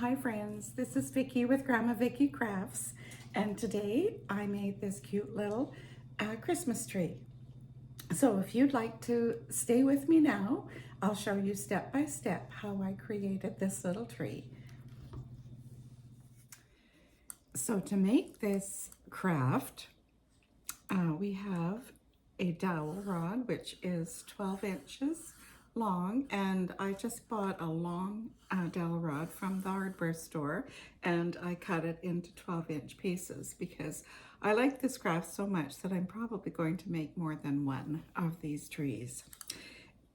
Hi friends, this is Vicki with Gramma Vicki Crafts, and today I made this cute little Christmas tree. So if you'd like to stay with me now, I'll show you step by step how I created this little tree. So to make this craft, we have a dowel rod, which is 12 inches long, and I just bought a long dowel rod from the hardware store, and I cut it into 12-inch pieces because I like this craft so much that I'm probably going to make more than one of these trees.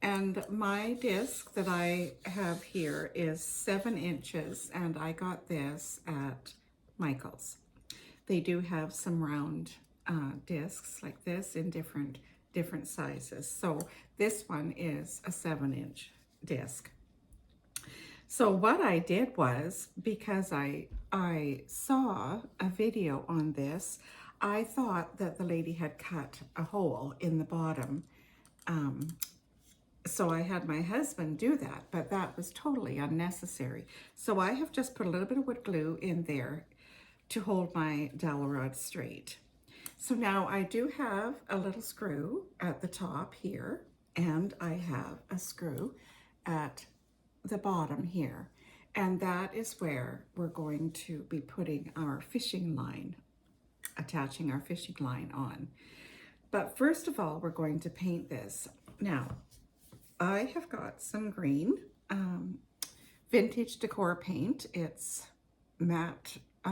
And my disc that I have here is 7 inches, and I got this at Michael's. They do have some round discs like this in different sizes. So this one is a 7-inch disc. So what I did was, because I saw a video on this, I thought that the lady had cut a hole in the bottom. So I had my husband do that, but that was totally unnecessary. So I have just put a little bit of wood glue in there to hold my dowel rod straight. So now I do have a little screw at the top here, and I have a screw at the bottom here. And that is where we're going to be putting our fishing line, attaching our fishing line on. But first of all, we're going to paint this. Now, I have got some green vintage Decor paint. It's a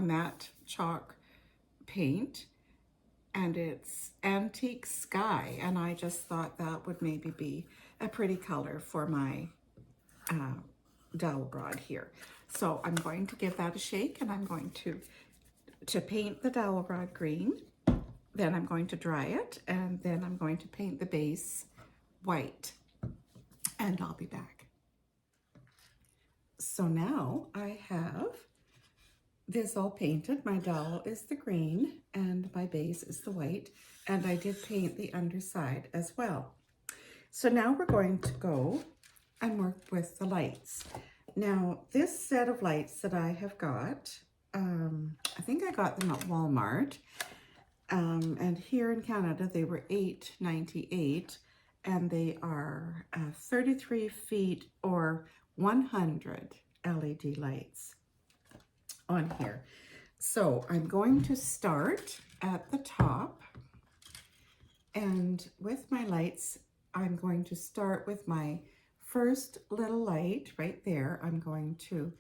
matte chalk paint, and it's antique sky, and I just thought that would maybe be a pretty color for my dowel rod here. So I'm going to give that a shake, and I'm going to paint the dowel rod green. Then I'm going to dry it, and then I'm going to paint the base white, and I'll be back. So now I have this all painted. My dowel is the green and my base is the white, and I did paint the underside as well. So now we're going to go and work with the lights. Now this set of lights that I have got, I think I got them at Walmart, and here in Canada they were $8.98, and they are 33 feet or 100 LED lights on here. So I'm going to start at the top, and with my lights, I'm going to start with my first little light right there. I'm going to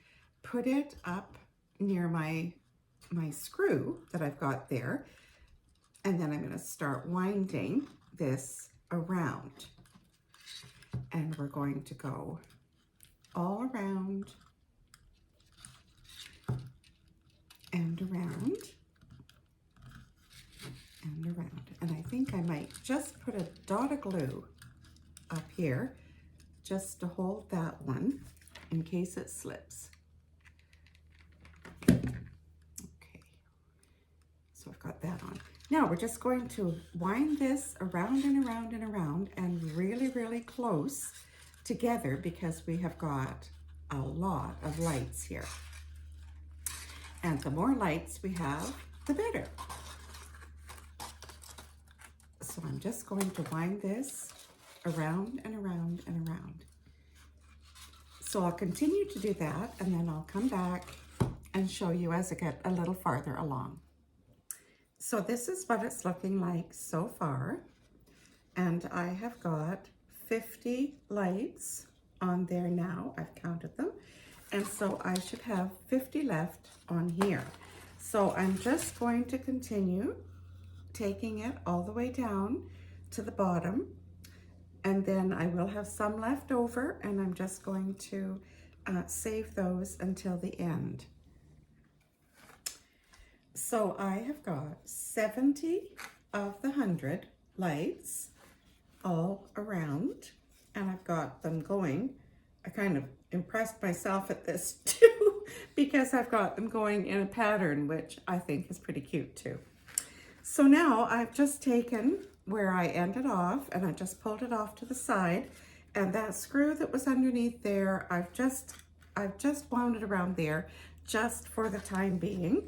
put it up near my screw that I've got there, and then I'm going to start winding this around, and we're going to go all around and around and around. And I think I might just put a dot of glue up here just to hold that one in case it slips. Okay, so I've got that on. Now we're just going to wind this around and around and around, and really, really close together because we have got a lot of lights here. And the more lights we have, the better. So I'm just going to wind this around and around and around. So I'll continue to do that, and then I'll come back and show you as I get a little farther along. So this is what it's looking like so far, and I have got 50 lights on there now. I've counted them, and so I should have 50 left on here. So I'm just going to continue taking it all the way down to the bottom, and then I will have some left over, and I'm just going to save those until the end. So I have got 70 of the 100 lights all around, and I've got them going. I kind of impressed myself at this too, because I've got them going in a pattern, which I think is pretty cute too. So now I've just taken where I ended off, and I just pulled it off to the side, and that screw that was underneath there, I've I've just wound it around there just for the time being.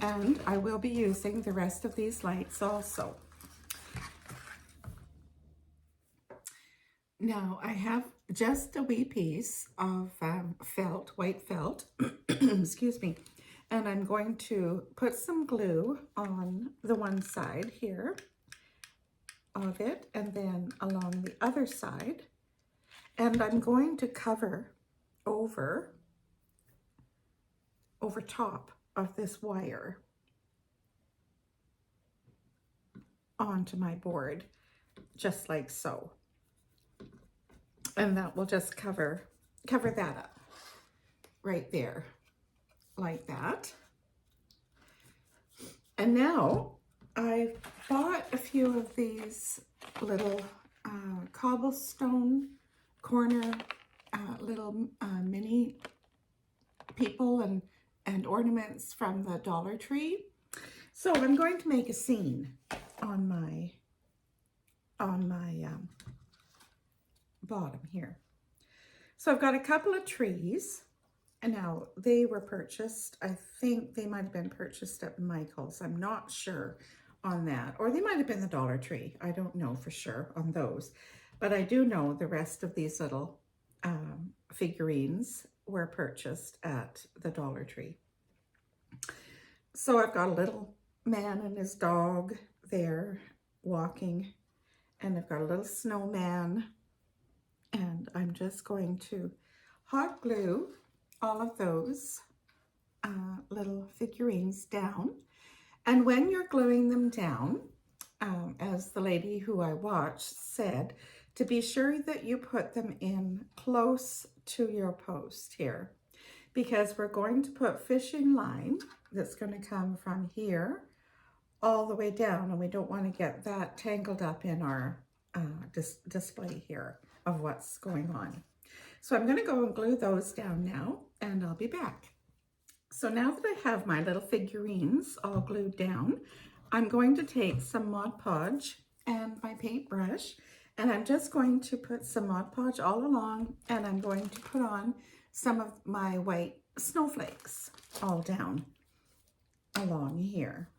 And I will be using the rest of these lights also. Now I have just a wee piece of felt, white felt, excuse me, and I'm going to put some glue on the one side here of it and then along the other side. And I'm going to cover over top of this wire onto my board, just like so. And that will just cover that up right there, like that. And now I bought a few of these little cobblestone corner little mini people and ornaments from the Dollar Tree. So I'm going to make a scene on my bottom here. So I've got a couple of trees, and now they were purchased, I think they might have been purchased at Michael's. I'm not sure on that, or they might have been the Dollar Tree. I don't know for sure on those, but I do know the rest of these little figurines were purchased at the Dollar Tree. So I've got a little man and his dog there walking, and I've got a little snowman, and I'm just going to hot glue all of those little figurines down. And when you're gluing them down, as the lady who I watched said, to be sure that you put them in close to your post here, because we're going to put fishing line that's going to come from here all the way down, and we don't want to get that tangled up in our display here of what's going on. So I'm going to go and glue those down now, and I'll be back. So now that I have my little figurines all glued down, I'm going to take some Mod Podge and my paintbrush, and I'm just going to put some Mod Podge all along, and I'm going to put on some of my white snowflakes all down along here.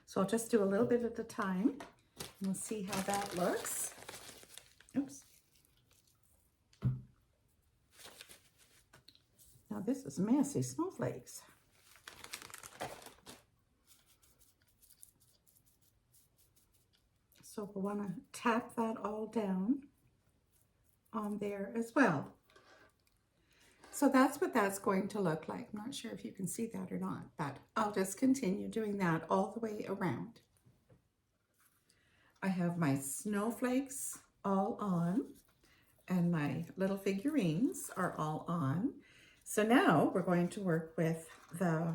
So I'll just do a little bit at a time, and we'll see how that looks. Oops. Now this is messy snowflakes. So we'll want to tap that all down on there as well. So that's what that's going to look like. I'm not sure if you can see that or not, but I'll just continue doing that all the way around. I have my snowflakes all on, and my little figurines are all on. So now we're going to work with the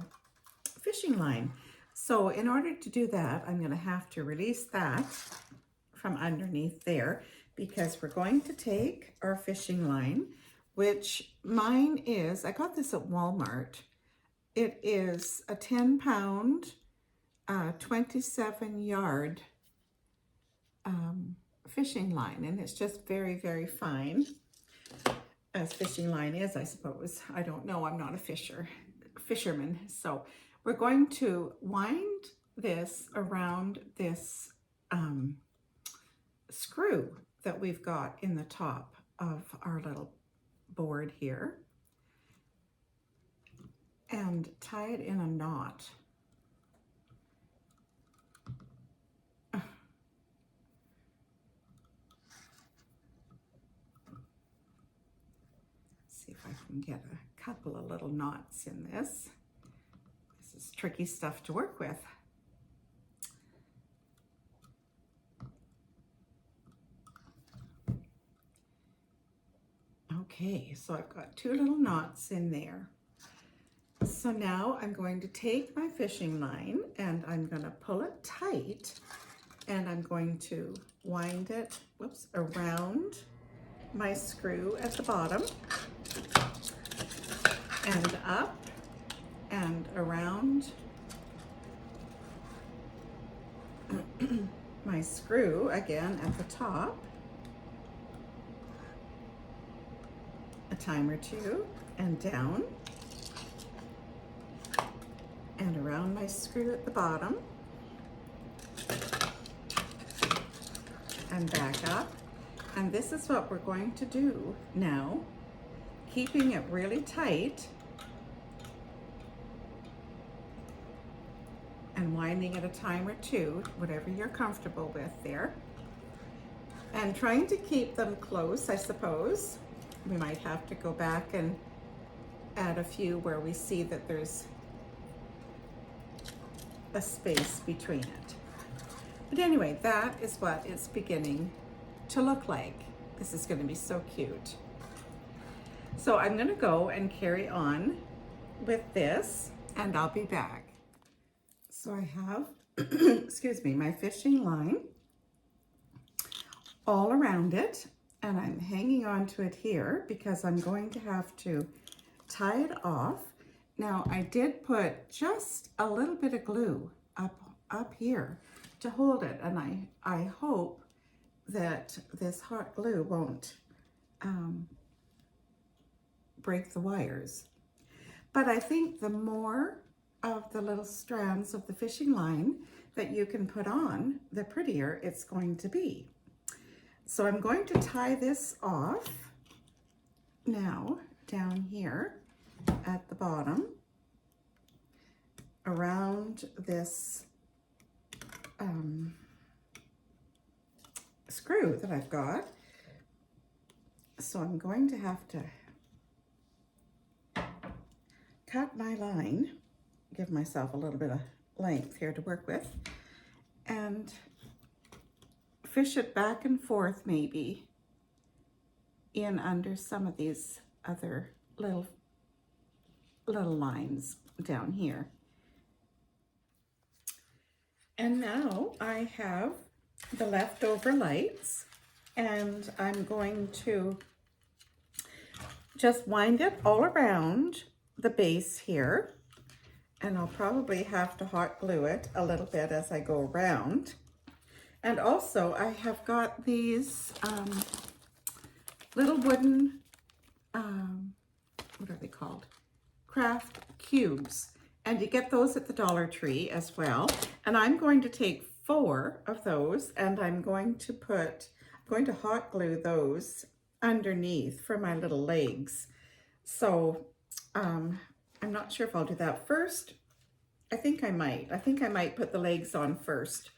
fishing line. So in order to do that, I'm going to have to release that from underneath there, because we're going to take our fishing line, which mine is, I got this at Walmart. It is a 10-pound, 27-yard fishing line, and it's just very, very fine, as fishing line is, I suppose. I don't know, I'm not a fisherman. So we're going to wind this around this screw that we've got in the top of our little board here, and tie it in a knot. See if I can get a couple of little knots in this. This is tricky stuff to work with. Okay, so I've got 2 little knots in there. So now I'm going to take my fishing line and I'm going to pull it tight, and I'm going to wind it, whoops, around my screw at the bottom and up and around my screw again at the top, a time or two, and down and around my screw at the bottom and back up. And this is what we're going to do now, keeping it really tight and winding it a time or two, whatever you're comfortable with there, and trying to keep them close. I suppose we might have to go back and add a few where we see that there's a space between it. But anyway, that is what it's beginning to look like. This is going to be so cute. So I'm going to go and carry on with this, and I'll be back. So I have, excuse me, my fishing line all around it, and I'm hanging on to it here because I'm going to have to tie it off. Now I did put just a little bit of glue up here to hold it, and I hope that this hot glue won't break the wires. But I think the more of the little strands of the fishing line that you can put on, the prettier it's going to be. So I'm going to tie this off now down here at the bottom around this screw that I've got. So I'm going to have to cut my line, give myself a little bit of length here to work with, and fish it back and forth maybe in under some of these other little lines down here. And now I have the leftover lights, and I'm going to just wind it all around the base here, and I'll probably have to hot glue it a little bit as I go around. And also I have got these little wooden, what are they called? Craft cubes. And you get those at the Dollar Tree as well. And I'm going to take 4 of those, and I'm going to hot glue those underneath for my little legs. So I'm not sure if I'll do that first. I think I might put the legs on first,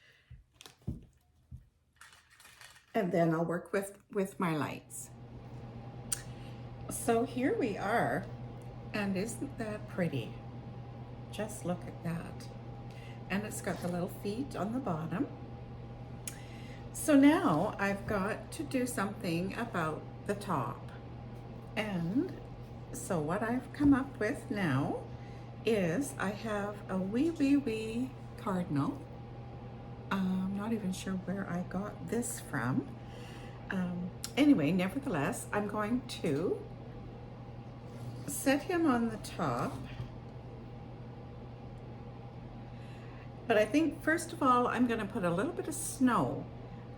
and then I'll work with my lights. So here we are, and isn't that pretty? Just look at that. And it's got the little feet on the bottom. So now I've got to do something about the top. And so what I've come up with now is I have a wee cardinal. I'm not even sure where I got this from. Anyway, nevertheless, I'm going to set him on the top. But I think first of all, I'm going to put a little bit of snow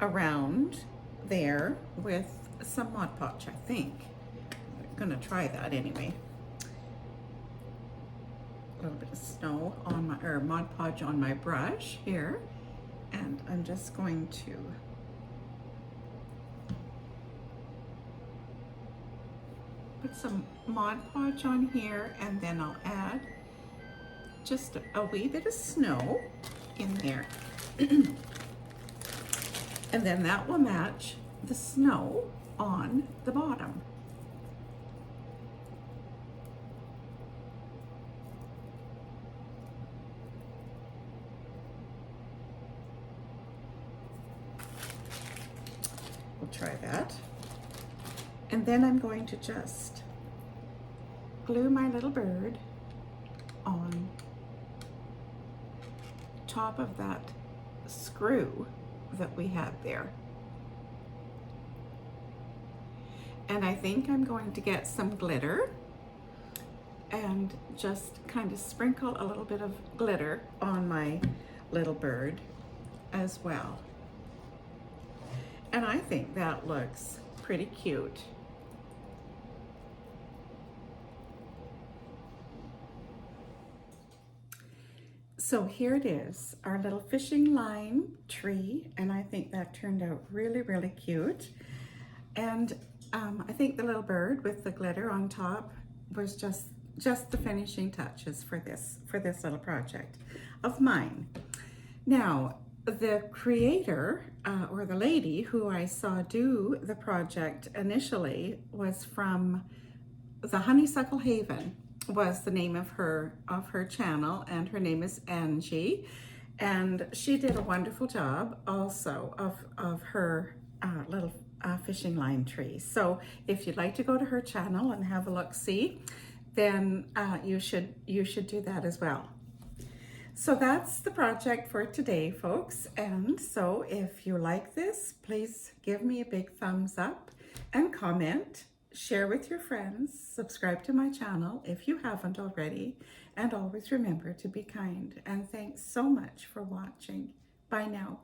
around there with some Mod Podge, I think. I'm going to try that anyway. A little bit of snow on my, or Mod Podge on my brush here. And I'm just going to put some Mod Podge on here, and then I'll add just a wee bit of snow in there. And then that will match the snow on the bottom. We'll try that. And then I'm going to just glue my little bird on top of that screw that we had there. And I think I'm going to get some glitter and just kind of sprinkle a little bit of glitter on my little bird as well. And I think that looks pretty cute. So here it is, our little fishing line tree, and I think that turned out really, really cute. And I think the little bird with the glitter on top was just the finishing touches for this little project of mine. Now, the creator or the lady who I saw do the project initially was from the Honeysuckle Haven, was the name of her channel, and her name is Angie, and she did a wonderful job also of her little fishing line tree. So if you'd like to go to her channel and have a look see, then you should do that as well. So that's the project for today, folks. And so if you like this, please give me a big thumbs up and comment, share with your friends, subscribe to my channel if you haven't already, and always remember to be kind. And thanks so much for watching. Bye now.